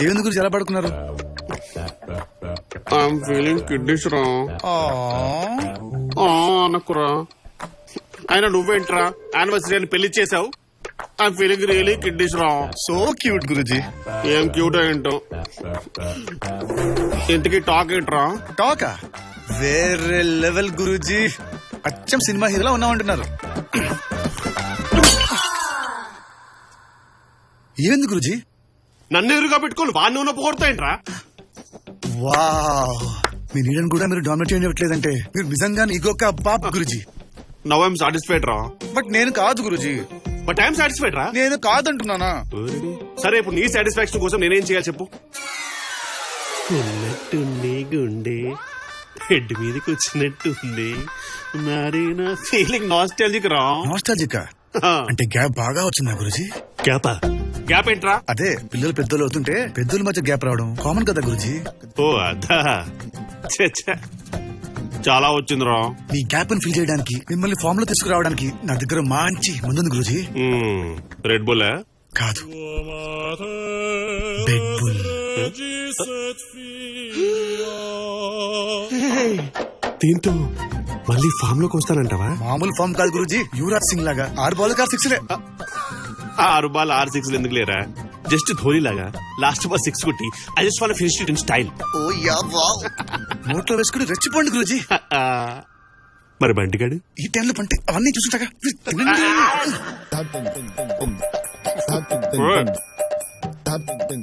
ఏముంది గురించి ఎలా పడుకున్నారు? ఐఎమ్ ఫీలింగ్ కిడ్నీస్ రా అనకురా. అయినా నువ్వేంట్రా యానివర్సరీ అని పెళ్లి చేసావు? ఐఎమ్ ఫీలింగ్ రియలీ కిడ్నీస్ రా. So cute Guruji. ఏం క్యూట్ ఏంటో. ఇంటికి టాక్ ఏంట్రా? టాకా వేరే లెవెల్ గురుజీ. అచ్చం సినిమా హీరోలా ఉన్నామంటున్నారు. ఏంది గురుజీ? నన్ను ఎదురుగా పెట్టుకోను వాడిని ఉన్న పోగొడతాయంట్రా. వావ్, మీ నీడని కూడా మీరు డామినేట్ చేయట్లేదంటే మీరు నిజంగానే ఇగోక బాప్ గురుజీ. నవ్ ఐఎమ్ సాటిస్ఫైడ్ రా. బట్ నేను కాదు గురుజీ. బట్ ఐఎమ్ సాటిస్ఫైడ్ రా. నేను కాదంటున్నానా? సరే ఇప్పుడు నీ సాటిస్ఫాక్షన్ కోసం నేనేం చేయాలి చెప్పు. ఉన్నట్టుంది గుండె హెడ్ మీదకి వచ్చినట్టుంది మరి నా ఫీలింగ్ నాస్టాలజిక్ రా. నాస్టాలజిక్ అంటే గ్యాప్ బాగా వచ్చిందా గురుజీ? గ్యాపా? గ్యాప్ ఏంట్రా? అదే పిల్లలు పెద్దలు అవుతుంటే పెద్దల మధ్య గ్యాప్ రావడం కామన్ కదా గురుజీ. ఓ అదా చాలా వచ్చిందిరా. మీ గ్యాప్ ని ఫిల్ చేయడానికి మిమ్మల్ని ఫామ్ లో తీసుకురావడానికి నా దగ్గర మంచి ముందుంది గురుజీ. రెడ్ బుల్ కాదు, బెడ్ బుల్. దీంతో మళ్ళీ ఫామ్ లోకి వస్తానంటావా? మామూలు ఫామ్ కాదు గురుజీ, యువరాజ్ సింగ్ లాగా 6 బాల్ 6 లే. 6 బాల్ 6 6 ఎందుకు లేరా? జస్ట్ ధోని లాగా లాస్ట్ బాల్ 6 కొట్టి I just want finish it in style. Oh yeah wow, నోట్లో వేసుకుని రెచ్చిపోండి గురుజీ. మరి బంటిగాడు ఈ టైంలో పంటే అవన్నీ చూసుంటాగా.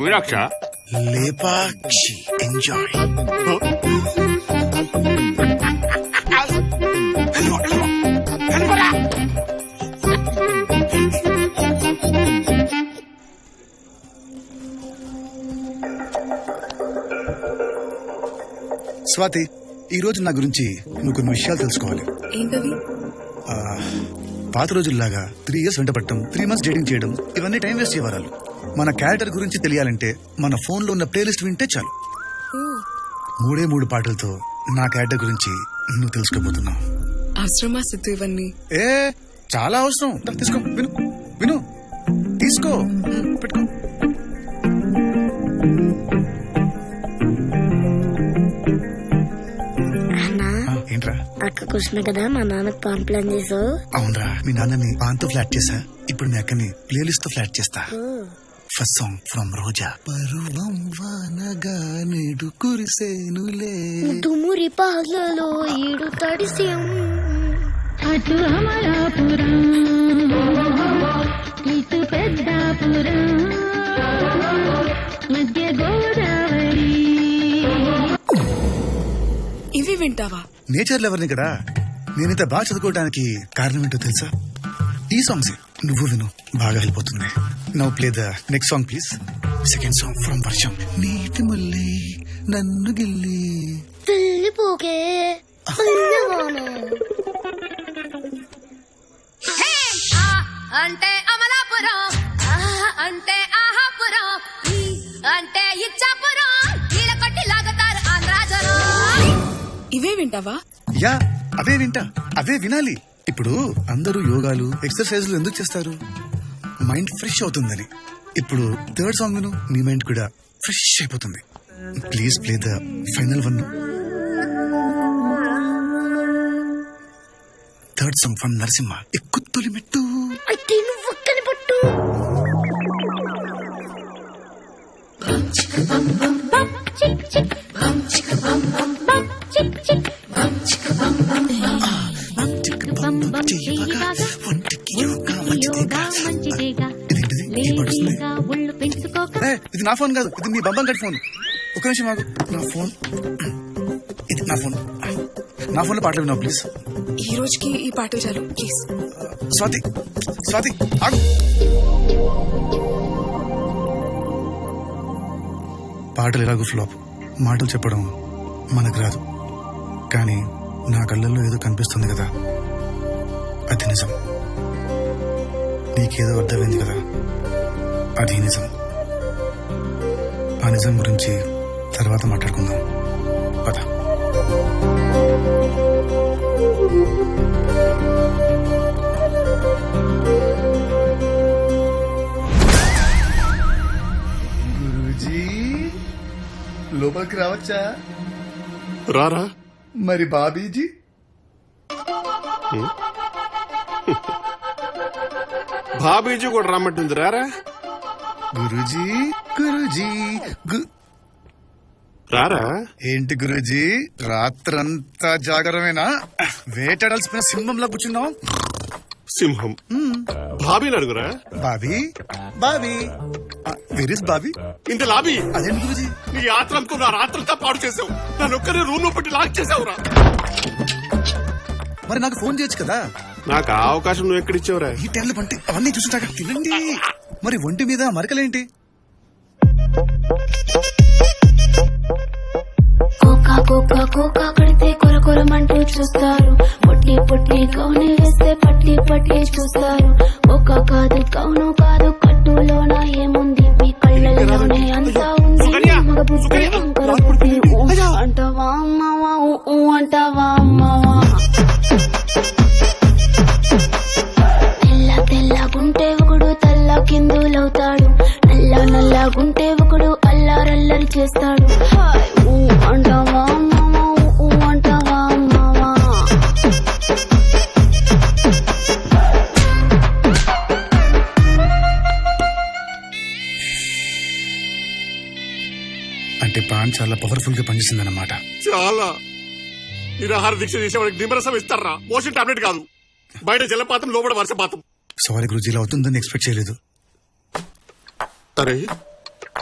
మీనాక్ష లేపాక్షి ఎంజాయ్. స్వాతి, ఈ రోజు నా గురించి నువ్వు కొన్ని విషయాలు తెలుసుకోవాలి. ఏంటవి? పాత రోజుల్లాగా 3 years వెంట పట్టడం, 3 months డేటింగ్ చేయడం ఇవన్నీ టైం వేస్ట్ చేయవరాలు. మన క్యారెక్టర్ గురించి తెలియాలంటే మన ఫోన్ లో ఉన్న ప్లేలిస్ట్ వింటే చాలు. 3 పాటలతో నా క్యారెక్టర్ గురించి నువ్వు తెలుసుకోబోతున్నావు. అవసరమా సిద్ధు ఇవన్నీ? ఏ చాలా అవసరం. తీసుకో, విను విను, తీసుకో, పెట్టుకో. ఏంట్రా? అక్క కృష్ణ కదా మా నాన్నకు పాన్ ప్లాన్ చేసావు. అవునరా, మీ నాన్నని పాన్తో ఫ్లాట్ చేసా. ఇప్పుడు మీ అక్కని ప్లేలిస్ట్ తో ఫ్లాట్ చేస్తా. ఫస్ట్ సాంగ్ ఫ్రమ్ రోజా. పరువం వానగా నేడు కురిసేనులే, తుమురి పాలలో ఈడు తడిసేం, అటు అమలాపురం ఇటు పెద్దాపురం మధ్య గోదావరి. ఇవి వింటావా? నేచర్ లెవర్ని కదా. నేనింత బాగా చదువుకోవడానికి కారణం ఏంటో తెలుసా? ఈ సాంగ్స్ నువ్వు విను, బాగా వెళ్ళిపోతుంది. Now play the next song please. Second song from వర్షం. నీటి ముల్లి నన్ను గిల్లి వెళ్ళిపోకే అంటే అమలాపురం, అంటే ఆహాపురం, అంటే ఇచ్చాపురం, ఈల కొట్టి లాగుతారు ఆంధ్రాజరం. ఇవే వింటావా? యా, అవే వింటా, అవే వినాలి. ఇప్పుడు అందరూ యోగాలు ఎక్సర్సైజ్లు ఎందుకు చేస్తారు? మైండ్ ఫ్రెష్ అవుతుందని. ఇప్పుడు థర్డ్ సాంగ్ విను, నీ మైండ్ కూడా ఫ్రెష్ అయిపోతుంది. Please play the final one. Third song from Narasimha. ఎక్కు తొలి మెట్టు. అయితే నువ్వు ఒక్కని పట్టు. ఇది నా ఫోన్ కాదు, ఇది మీ బంబం గడి ఫోన్. ఒక నిమిషం ఆగు. నా ఫోన్, ఇది నా ఫోన్. నా ఫోన్ లో పాటలు విన్నావు ప్లీజ్. ఈ రోజుకి ఈ పాటలు చాలు ప్లీజ్. స్వాతి, స్వాతి ఆగు. పాటలు ఎలాగో ఫ్లాప్. మాటలు చెప్పడం మనకు రాదు, కానీ నా కళ్ళల్లో ఏదో కనిపిస్తుంది కదా, అది నిజం. నీకేదో అర్థమైంది కదా, అది నిజం. ఆ నిజం గురించి తర్వాత మాట్లాడుకుందాం, పద. లోకి రావచ్చా? రారా. మరి బాబీజీ? బాబీజీ కూడా రమ్మంటుంది, రారా. గురూజీ గురూజీ రారా. ఏంటి గురూజీ, రాత్రంతా జాగరమేనా? వేటాడాల్సిన సింహంలో కూర్చున్నావు. సింహం బాబీని అడుగురా. Bobby Bobby where is Bobby? ఇంత లాబీ. అదేంటి గురూజీ? నీ యాత్రంతో నా రాత్రంతా పాడు చేసావు. నన్ను ఒక్కరే రూమ్ లో పెట్టి లాక్ చేసావురా. మరి నాకు ఫోన్ చేయొచ్చు కదా. నాకు ఆ అవకాశం నువ్వు ఎక్కడిచ్చావురా? ఈ టైంలో పంటి అవన్నీ చూసుంటాక తినండి. మరి ఒంటి మీద మరకలేంటి? కోకా కోకా కోకా కడితే కొరకొరమంటూ చూస్తారు. పొట్టి పొట్టి కౌని వేస్తే పట్టి పట్టి చూస్తారు. కోకా కాదు కౌను కాదు కట్టులోన ఏముంది? మీ కళ్ళల్లోనే అంతా ఉంది. మగ బుద్ధి వంకర బుద్ధి. అంటావా అమ్మవా? అంటావా అమ్మవా? తెల్ల తెల్లగుంటే ఒకడు తెల్ల కిందులవుతాడు. నల్ల నల్లగుంటే ఒకడు అల్లారల్లరి చేస్తాడు. హాయ్ ఊ అంటావా అమ్మవా? ఊ అంటావా అమ్మవా? అంటే ప్రాణ్ చాలా పవర్ఫుల్ గా పనిచేసింది అన్నమాట. చాలా. నిరాహార దీక్ష చేసేవాడికి నిమ్మరసం ఇస్తారా? మోషన్ టాబ్లెట్ కాదు. బయట జలపాతం, లోపల వర్షపాతం. సారీ గురూజీ, ఇలా అవుతుందని ఎక్స్పెక్ట్ చేయలేదు. అరే,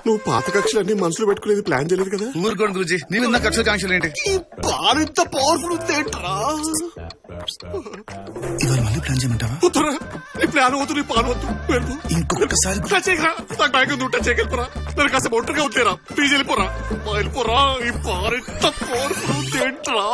నువ్వు పాత కక్షలన్నీ మనసులో పెట్టుకునేది ప్లాన్ చేయలేదు కదా? ఊరుకోండి గురూజీ, నీ మీద నాకు కక్షల కాంక్షలు ఏంటి? ఈ ప్లాన్ ఇంత పవర్ఫుల్ ఉందేంట్రా? ఇవాళ మళ్ళీ ప్లాన్ చేయమంటావా? వద్దురా, నీ ప్లాన్ వద్దు, నీ పాన్ వద్దు. వెళ్ళు. ఇంకొకసారి టచ్ చేయకురా. నాకు బ్యాగ్ ఉంది, టచ్ చేయగలిపోరా. నేను కాస్త ఒంటరిగా వద్దేరా. ప్లీజ్ వెళ్ళిపోరా. వెళ్ళిపోరా. ఈ ప్లాన్ ఇంత పవర్ఫుల్ ఉందేంట్రా?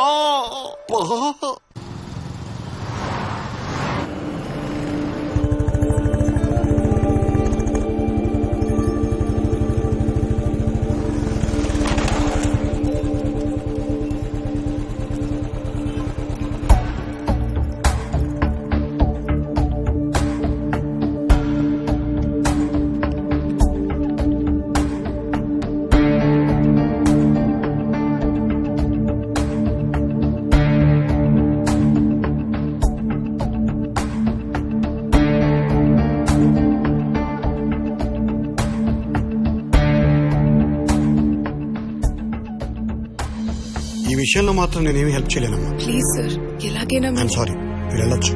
ఈ విషయంలో మాత్రం నేనేమి హెల్ప్ చేయలేనమ్మా. ప్లీజ్ సార్, ఎలాగైనా ఐఎమ్ సారీ, మీరు వెళ్ళొచ్చు.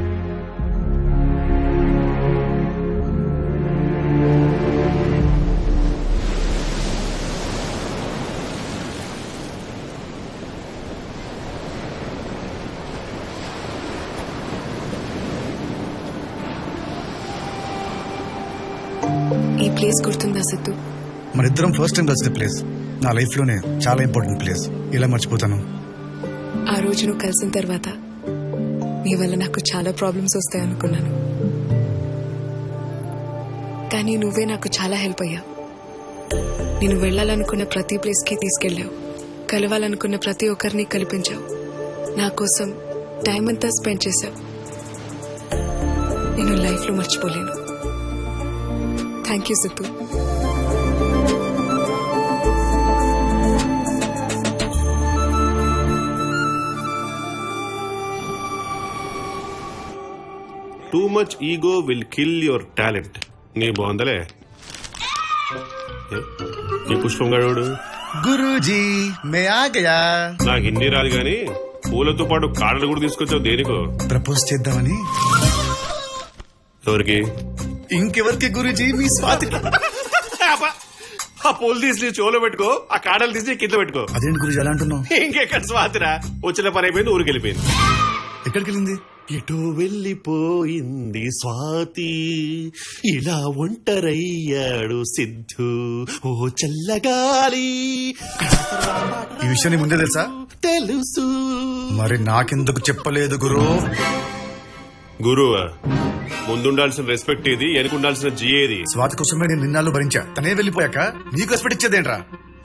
ఈ ప్లేస్ గుర్తుందా సిద్ధు? మరిద్దరం ఫస్ట్ టైం కలిసిన ప్లేస్. నా లైఫ్ లోనే చాలా ఇంపార్టెంట్ ప్లేస్. ఇలా మర్చిపోతాను? ఆ రోజు నువ్వు కలిసిన తర్వాత నీ వల్ల నాకు చాలా ప్రాబ్లమ్స్ వస్తాయి అనుకున్నాను. కానీ నువ్వే నాకు చాలా హెల్ప్ అయ్యావు. నేను వెళ్ళాలనుకున్న ప్రతి ప్లేస్ కి తీసుకెళ్ళావు. కలవాలనుకున్న ప్రతి ఒక్కరిని కల్పించావు. నా కోసం టైం అంతా స్పెండ్ చేశావు. నేను లైఫ్ లో మర్చిపోలేను. Thank you Siddhu. Too much ego will kill your talent. నీ బాగుందలే. ఈ పుష్పం గడు. గురూజీ మే ఆ గయా. నాకు హిందీ రాదు గాని పూలతో పాటు కాడలు కూడా తీసుకొచ్చావు. దేనికో? ప్రపోజ్ చేద్దామని. ఎవరికి? ఇంకెవరికి గురూజీ? మీ స్వాతికి. ఆ పూలు తీసి చెవులో పెట్టుకో, ఆ కాడలు తీసి కింద పెట్టుకో. అదేంటి గురూజీ అలా అంటున్నావు? ఇంకెక్కడ స్వాతిరా? వచ్చిన పని అయిపోయింది, ఊరికి వెళ్ళిపోయింది. ఎక్కడికి వెళ్ళింది? ఎటో వెళ్ళిపోయింది స్వాతి, ఇలా ఒంటరయ్యాడు సిద్ధు. ఓ చల్లగాలి. ఈ విషయాన్ని ముందే తెలుసా? తెలుసు. మరి నాకెందుకు చెప్పలేదు గురు? గురువా? ముందుండాల్సిన రెస్పెక్ట్ ఇది, వెనుకుండాల్సిన జియేది. స్వాతి కోసమే నేను నిన్నాళ్ళు భరించా. తనే వెళ్ళిపోయాక నీకు రెస్పెక్ట్ ఇచ్చేదేంట్రా?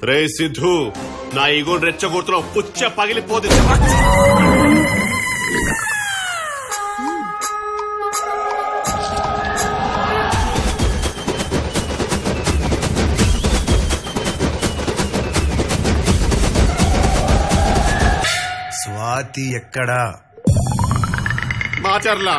రే సిద్ధు, నా ఈగోని రెచ్చగొడుతున్నావు. పుచ్చ పగిలిపోతే. స్వాతి ఎక్కడా? మాచర్ల